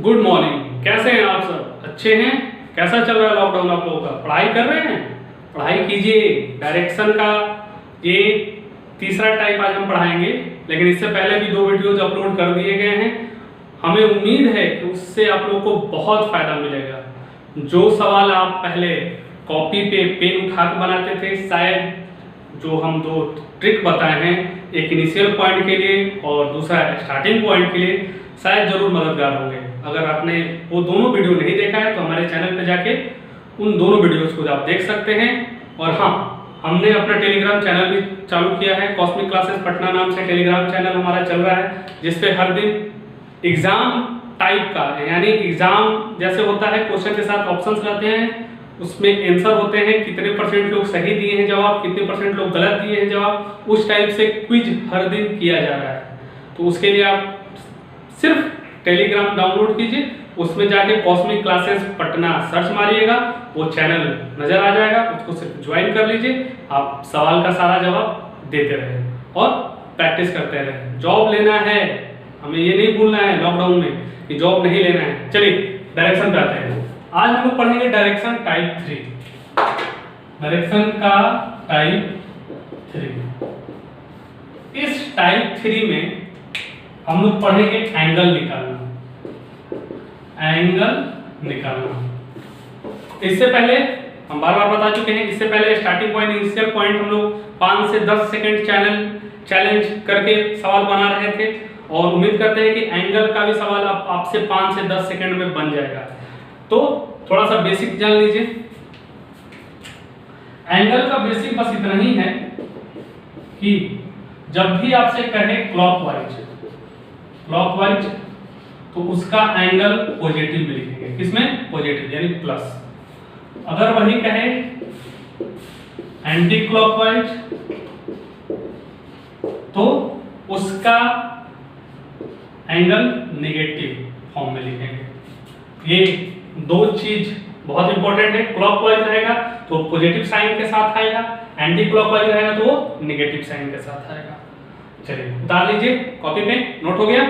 Good morning. कैसे हैं आप सब? अच्छे हैं? कैसा चल रहा है लॉकडाउन आप लोगों का? पढ़ाई कर रहे हैं? पढ़ाई कीजिए। डायरेक्शन का ये तीसरा टाइप आज हम पढ़ाएंगे, लेकिन इससे पहले भी 2 वीडियोज अपलोड कर दिए गए हैं। हमें उम्मीद है कि उससे आप लोगों को बहुत फायदा मिलेगा। जो सवाल आप पहले कॉपी पे पेन उठा के बनाते थे, शायद जो हम 2 ट्रिक बताए हैं, एक इनिशियल पॉइंट के लिए और दूसरा स्टार्टिंग पॉइंट के लिए, शायद जरूर मददगार होंगे। अगर आपने वो दोनों वीडियो नहीं देखा है तो हमारे चैनल पे जाके उन दोनों वीडियोस को आप देख सकते हैं। और हाँ, हमने अपना टेलीग्राम चैनल भी चालू किया है। कॉस्मिक क्लासेस पटना नाम से टेलीग्राम चैनल हमारा चल रहा है, जिसपे हर दिन एग्जाम टाइप का, यानी एग्जाम जैसे होता है क्वेश्चन के साथ ऑप्शंस रहते हैं, उसमें आंसर होते हैं, कितने % लोग सही दिए हैं जवाब, कितने % लोग गलत दिए हैं जवाब, उस टाइप से क्विज हर दिन किया जा रहा है। तो उसके लिए आप सिर्फ टेलीग्राम डाउनलोड कीजिए, उसमें जाके कॉस्मिक क्लासेस पटना सर्च मारिएगा, वो चैनल नजर आ जाएगा, उसको सिर्फ ज्वाइन कर लीजिए। आप सवाल का सारा जवाब देते रहें और प्रैक्टिस करते रहें। जॉब लेना है, हमें ये नहीं भूलना है लॉकडाउन में कि जॉब नहीं लेना है। चलिए डायरेक्शन पे आते हैं। आज हम लोग पढ़ेंगे डायरेक्शन टाइप 3। डायरेक्शन का टाइप 3। इस टाइप 3 में हम लोग पढ़ेंगे एंगल निकालना। एंगल निकालना। इससे पहले हम बार-बार बता चुके हैं, इससे पहले स्टार्टिंग पॉइंट, इनिशियल पॉइंट हम लोग 5 से 10 सेकंड चैलेंज करके सवाल बना रहे थे, और उम्मीद करते हैं कि एंगल का भी सवाल आपसे 5 से 10 सेकंड में बन जाएगा। तो थोड़ा सा बेसिक जान लीजिए। एंगल का बेसिक बस इतना ही है कि जब भी आपसे कहे क्लॉकवाइज, तो उसका एंगल पॉजिटिव में लिखेंगे। किसमें? पॉजिटिव, यानी प्लस। अगर वही कहे एंटी क्लॉकवाइज, तो उसका एंगल नेगेटिव फॉर्म में लिखेंगे। ये 2 चीज बहुत इंपॉर्टेंट है। क्लॉकवाइज रहेगा तो पॉजिटिव साइन के साथ आएगा, एंटी क्लॉकवाइज रहेगा तो वो नेगेटिव साइन के साथ आएगा। चलिए उतार लीजिए कॉपी पे, नोट हो गया?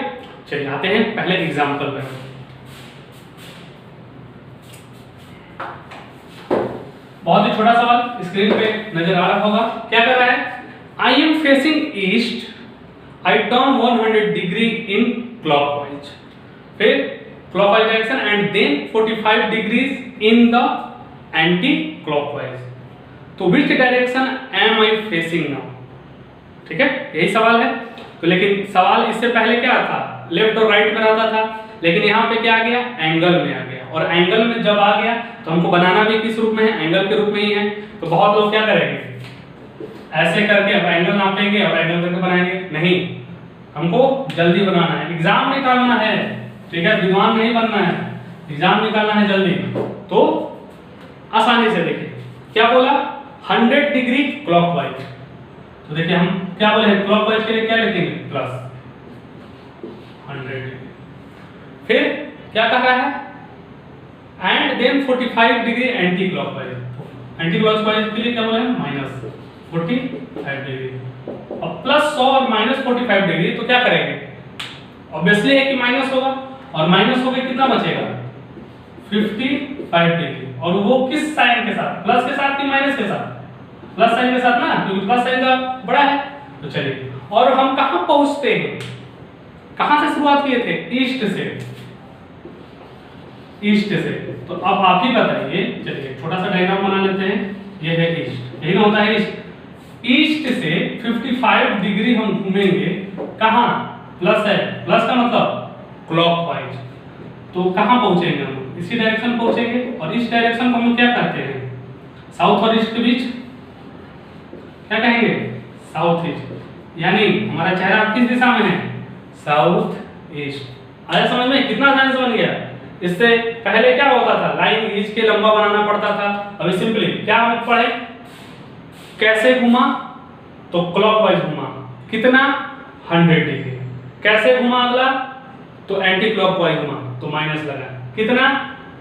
चलिए आते हैं पहले एग्जांपल पे। बहुत ही छोटा सवाल स्क्रीन पे नजर आ रहा होगा। क्या कर रहा है? I am facing east, I turn 100 degree in clockwise, फिर clockwise direction, and then 45 degrees in the anti clockwise. तो which direction am I facing now? ठीक है, यही सवाल है। तो लेकिन सवाल इससे पहले क्या था? लेफ्ट और राइट में रहता था, लेकिन यहाँ पे क्या आ गया? एंगल में आ गया। और एंगल में जब आ गया तो हमको बनाना भी किस रूप में है? एंगल के रूप में ही है। तो बहुत लोग क्या करेंगे? ऐसे करके अब एंगल नापेंगे और एंगल करके बनाएंगे। नहीं, हमको जल्दी बनाना है, एग्जाम निकालना है। ठीक है, विद्वान नहीं बनना है, एग्जाम निकालना है जल्दी। तो आसानी से देखिए क्या बोला? 100 डिग्री क्लॉकवाइज। तो देखिए हम क्या बोले? क्लॉकवाइज के लिए क्या लिखेंगे? Plus 100 degree. फिर क्या कह रहा है? And then 45 degree anti clockwise. Anti clockwise के लिए क्या बोले? Minus 45 degree. अब प्लस 100 और माइनस 45 डिग्री, तो क्या करेंगे? ऑब्वियसली है कि माइनस होगा, और माइनस हो गया कितना बचेगा? 55 डिग्री। और वो किस साइन के साथ? प्लस के साथ कि माइनस के साथ? प्लस साइन के साथ ना, क्योंकि प्लस साइन का बड़ा है। तो चलिए, और हम कहां पहुंचते हैं? कहां से शुरुआत किए थे? ईस्ट से। ईस्ट से। तो अब आप ही बताइए। चलिए छोटा सा डायग्राम बना लेते हैं। ये है ईस्ट, यही ना होता है ईस्ट। ईस्ट से 55 डिग्री हम घूमेंगे। कहां? प्लस है, प्लस का मतलब क्लॉकवाइज। तो कहां पहुंचेंगे हम? इसी डायरेक्शन पहुंचेंगे। और इस डायरेक्शन को हम क्या कहते हैं? साउथ और ईस्ट के बीच क्या कहेंगे? South east. यानी हमारा चेहरा किस दिशा में है? South east. आया समझ में? कितना आसानी से बन गया। इससे पहले क्या होता था? लाइन खींच के लंबा बनाना पड़ता था। अभी सिंपली क्या हम पढ़े? कैसे घुमा? तो क्लॉकवाइज घुमा। कितना? 100 डिग्री। कैसे घुमा अगला? तो एंटी क्लॉकवाइज घुमा, तो माइनस लगा। कितना?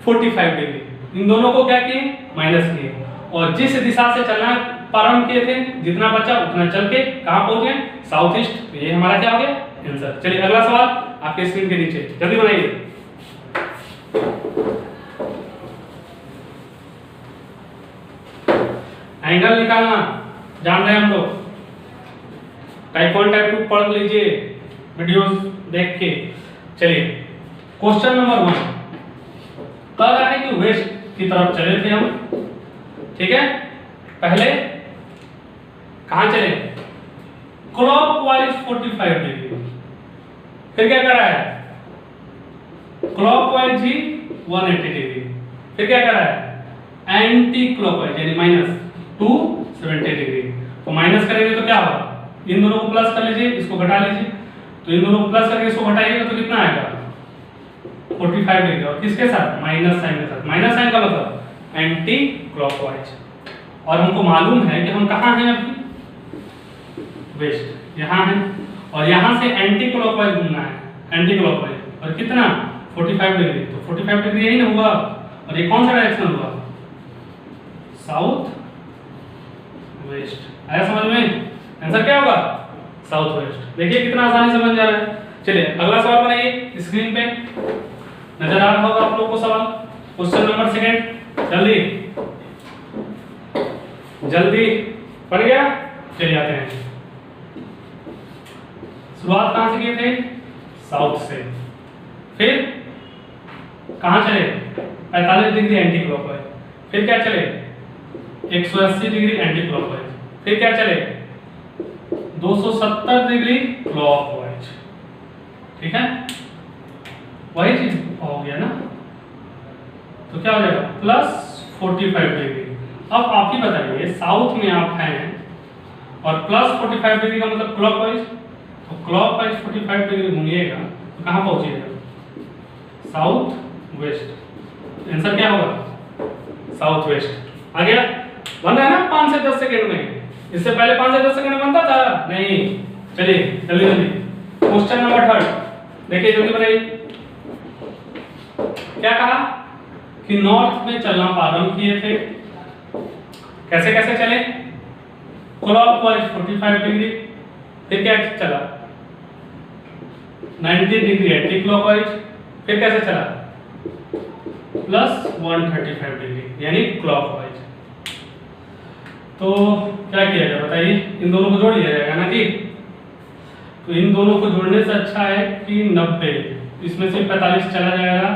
45 डिग्री। इन दोनों को क्या किए? माइनस किए। और जिस दिशा से चलना प्रारंभ किए थे, जितना बचा उतना चल के कहां पहुंचे? South east. ये हमारा क्या हो गया? आंसर। चलिए अगला सवाल आपके स्क्रीन के नीचे, जल्दी बनाइए। एंगल निकालना जान रहे हैं हम लोग, टाइप 1 टाइप 2 पढ़ लीजिए वीडियोस देख के। चलिए क्वेश्चन नंबर 1 कह रहा है कि वेस्ट की तरफ चले थे हम, ठीक है। पहले कहां चले, क्लॉकवाइज 45 डिग्री, फिर क्या कर रहा है, क्लॉकवाइज ही 180 डिग्री, फिर क्या कर रहा है, एंटी क्लॉकवाइज यानी -270 डिग्री। तो माइनस करेंगे तो क्या होगा, इन दोनों को प्लस कर लीजिए, इसको घटा लीजिए, तो इन दोनों को प्लस करके इसको घटाइएगा तो कितना आएगा 45 डिग्री, और किसके साथ, माइनस साइन के साथ। माइनस साइन का मतलब एंटी क्लॉकवाइज, और हमको मालूम है कि हम कहाँ हैं अभी, वेस्ट यहाँ है, और यहाँ से एंटी क्लॉकवाइज घूमना है, एंटी क्लॉकवाइज, और कितना 45 डिग्री, तो 45 डिग्री यही ना हुआ, और ये कौन सा डायरेक्शन हुआ, साउथ वेस्ट। आया समझ में, आंसर क्या होगा, साउथ वेस्ट। देखिए कितना आसानी से बन जा रहा है। चलिए अगला सवाल बनाइए, स्क्रीन पे नजर आ रहा होगा आप लोगों को सवाल, क्वेश्चन नंबर 2, जल्दी जल्दी पढ़ गया। चलिए आते हैं, शुरुआत कहां से किए थे, साउथ से, फिर कहां चले 45 डिग्री एंटी क्लॉकवाइज, फिर क्या चले 180 डिग्री एंटी क्लॉकवाइज, फिर क्या चले 270 डिग्री क्लॉकवाइज, ठीक है, वही चीज हो गया ना। तो क्या हो जाएगा +45 डिग्री। अब आप ही बताइए, साउथ में आप हैं और +45 डिग्री का मतलब क्लॉकवाइज, तो क्लॉकवाइज 45 डिग्री घूमिएगा तो कहां पहुंचिएगा, साउथ वेस्ट। आंसर क्या होगा, साउथ वेस्ट। आ गया, बन रहा है ना 5 से 10 सेकंड में, इससे पहले 5 से 10 सेकंड में बनता था नहीं। चलिए जल्दी जल्दी क्वेश्चन नंबर 3 देखिए, जल्दी बनाइए। क्या कहा कि नॉर्थ में चलना प्रारंभ किए थे, कैसे कैसे चले, क्लॉकवाइज 45 डिग्री, फिर क्या चला 90 डिग्री एंटी क्लॉकवाइज, फिर कैसे चला +135 डिग्री यानी क्लॉकवाइज। तो क्या किया जाए बताइए, इन दोनों को जोड़ लिया जाएगा ना जी। तो इन दोनों को जोड़ने से अच्छा है कि 90, इसमें से 45 चला जाएगा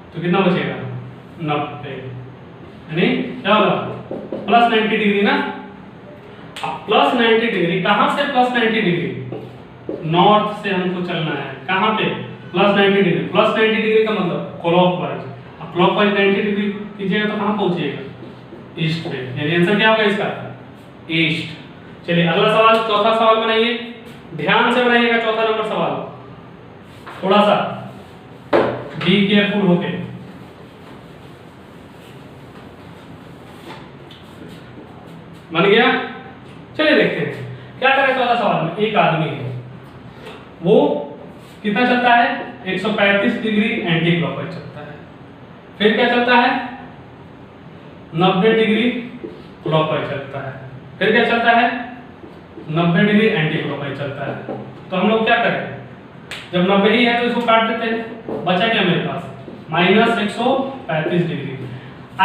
तो कितना बचेगा 90, यानी क्या होगा +90 डिग्री ना। अब +90 डिग्री, कहां से +90 डिग्री, नॉर्थ से हमको चलना है, कहां पे +90 डिग्री, +90 डिग्री का मतलब क्लॉकवाइज। अब क्लॉकवाइज 90 डिग्री कीजिएगा तो कहां पहुंचिएगा, ईस्ट पे, यानी आंसर क्या होगा इसका, ईस्ट। चलिए अगला सवाल, चौथा सवाल बनाइए, ध्यान से बनाइएगा चौथा नंबर सवाल, थोड़ा सा बी केयरफुल होके। बन गया, चलिए देखते हैं क्या करें चौथा सवाल में। एक आदमी है, वो कितना चलता है 135 डिग्री एंटी क्लॉकवाइज चलता है, फिर क्या चलता है 90 डिग्री क्लॉकवाइज चलता है, फिर क्या चलता है 90 डिग्री एंटी क्लॉकवाइज चलता है। तो हम लोग क्या करें, जब 90 ही है तो इसको काट देते हैं, बचा क्या मेरे पास -135 डिग्री।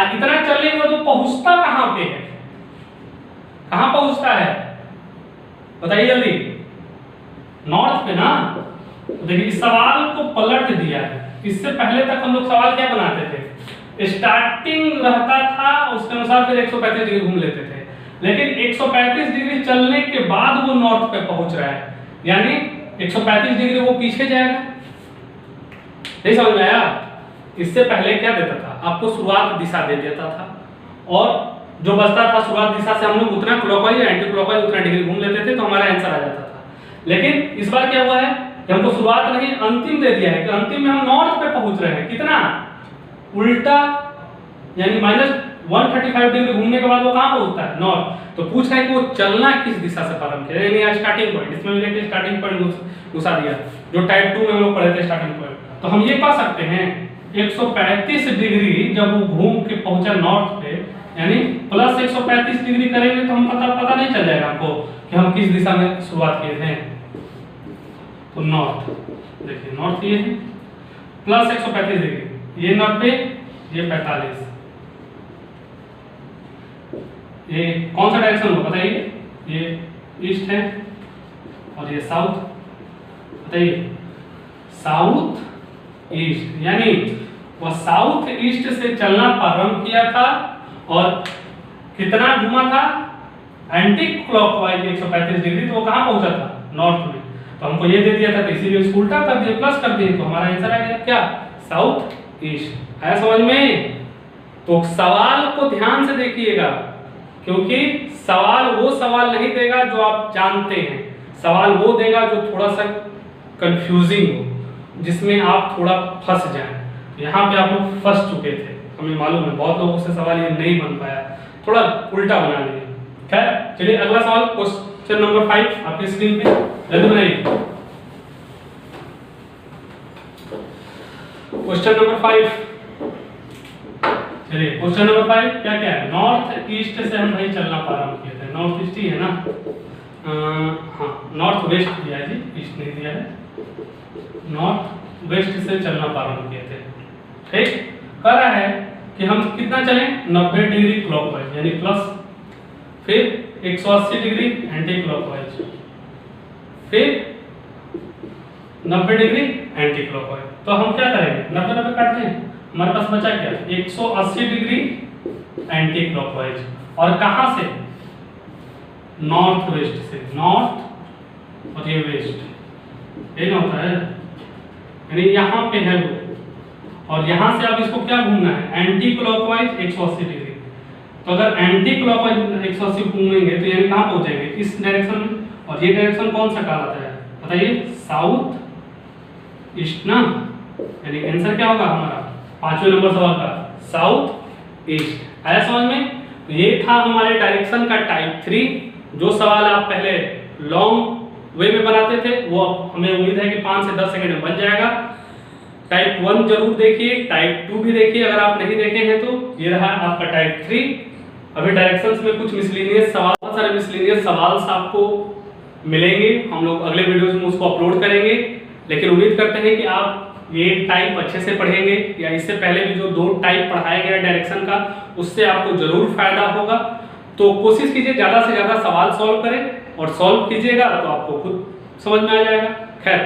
इतना चलने के बाद वो पहुंचता कहां पे है, कहां पहुंचता है बताइए जल्दी, नॉर्थ पे ना। तो देखिए इस सवाल को पलट दिया है, इससे पहले तक हम लोग सवाल क्या बनाते थे, स्टार्टिंग रहता था उसके अनुसार फिर 135 डिग्री घूम लेते थे, लेकिन 135 डिग्री चलने के बाद वो नॉर्थ पे पहुंच रहा है, यानी 135 डिग्री वो पीछे जाएगा। नहीं समझ में आया, इससे पहले क्या देता था, आपको शुरुआत दिशा दे देता था, और जो बचता था शुरुआत दिशा से हम लोग उतना क्लॉकवाइज या एंटी क्लॉकवाइज उतना डिग्री घूम लेते थे तो हमारा आंसर आ जाता था। लेकिन इस बार क्या हुआ है कि हमको शुरुआत नहीं अंतिम दे दिया है कि अंतिम में हम नॉर्थ पे पहुंच रहे हैं, कितना उल्टा, यानी -135 डिग्री घूमने के बाद वो कहां पहुंचता है, नॉर्थ। तो पूछ रहा है कि वो चलना किस दिशा से प्रारंभ किया, यानी स्टार्टिंग पॉइंट, इसमें भी देखिए स्टार्टिंग पॉइंट घुसा दिया जो टाइप 2 में हम लोग पढ़े थे स्टार्टिंग पॉइंट। तो हम ये पा सकते हैं 135 डिग्री जब वो घूम के पहुंचा नॉर्थ पे, यानी +135 डिग्री करेंगे तो हम पता नहीं चल जाएगा आपको कि हम किस दिशा में शुरुआत किए थे। तो नॉर्थ, देखिए नॉर्थ ये है +135 डिग्री, ये 90, ये 45। ये कौन सा डायरेक्शन होगा बताइए? ये ईस्ट है और ये साउथ, बताइए साउथ ईस्ट, यानी वह साउथ ईस्ट से चलना प्रारंभ किया था और कितना घुमा था? Anti clockwise 135 degree. तो वो कहाँ पहुंचा था? नॉर्थ में। तो हमको ये दे दिया था, तो इसीलिए इसको उल्टा कर दिए, प्लस कर दिए, तो हमारा आंसर आ गया क्या? South east. आया समझ में? तो सवाल को ध्यान से देखिएगा, क्योंकि सवाल वो सवाल नहीं देगा जो आप जानते हैं, सवाल वो देगा जो थोड़ा सा कंफ्यूजिंग हो, जिसमें आप थोड़ा फंस जाएं। यहाँ पे आप लोग फंस चुके थे, हमें मालूम है, बहुत लोगों से सवाल ये नहीं बन पाया, थोड़ा उल्टा बना लिए। खैर चलिए अगला सवाल, क्वेश्चन नंबर 5 आपकी स्क्रीन पे जल्दी बनाइए। क्वेश्चन नंबर 5, चलिए क्वेश्चन नंबर 5 क्या क्या है? नॉर्थ ईस्ट से हम भाई चलना प्रारंभ किए थे, नॉर्थ ईस्ट ही है ना? हाँ नॉर्थ वेस्ट दिया है जी, ईस्ट नहीं दिया है, नॉर्थ वेस्ट से चलना प्रारंभ किए थे। ठीक, कह रहा है कि हम कितना चलें? 90 डिग्री क्लॉकवाइज यानी प्लस, फिर 180 डिग्री एंटी क्लॉकवाइज, फिर 90 डिग्री एंटी क्लॉकवाइज। तो हम क्या करेंगे? 90 90 काटते हैं, हमारे पास बचा क्या? 180 डिग्री एंटी क्लॉकवाइज, और कहां से? नॉर्थ वेस्ट से, नॉर्थ और ये वेस्ट, ये ना होता है, यानी यहाँ पे है वो, और यहाँ से आप इसको क्या घूमना है? Anti clockwise 180 degree. तो अगर एंटी क्लॉकवाइज 180 घूमेंगे तो यानी कहाँ पहुंचेंगे? इस डायरेक्शन में, और ये डायरेक्शन कौन सा कहलाता है बताइए? साउथ ईस्ट ना, यानी आंसर क्या होगा हमारा 5वें नंबर सवाल का? South east. आया समझ में? तो ये था हमारे डायरेक्शन का टाइप 3। जो सवाल आप पहले लॉन्ग वे में बनाते थे वो हमें उम्मीद है कि 5 से 10 सेकंड में बन जाएगा। टाइप 1 जरूर देखिए, टाइप 2 भी देखिए अगर आप नहीं देखे हैं तो। ये रहा आपका टाइप 3। अभी डायरेक्शंस में कुछ मिसलेनियस सवाल, बहुत सारे मिसलेनियस सवाल आपको मिलेंगे, हम लोग अगले वीडियोस में उसको अपलोड करेंगे। लेकिन उम्मीद करते हैं कि आप ये टाइप अच्छे से पढ़ेंगे, या इससे पहले भी जो 2 टाइप पढ़ाया गया डायरेक्शन का उससे आपको जरूर फायदा होगा। तो कोशिश कीजिए ज़्यादा से ज़्यादा सवाल सॉल्व करें, और सॉल्व कीजिएगा तो आपको खुद समझ में आ जाएगा। खैर,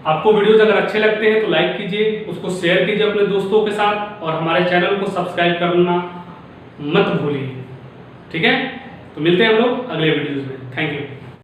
आपको वीडियोस अगर अच्छे लगते हैं तो लाइक कीजिए, उसको शेयर कीजिए अपने दोस्तों के साथ, और हमारे चैनल को सब्सक्राइब करना मत भूलिए। ठीक है, तो मिलते हैं हम लोग अगले वीडियोस में। Thank you.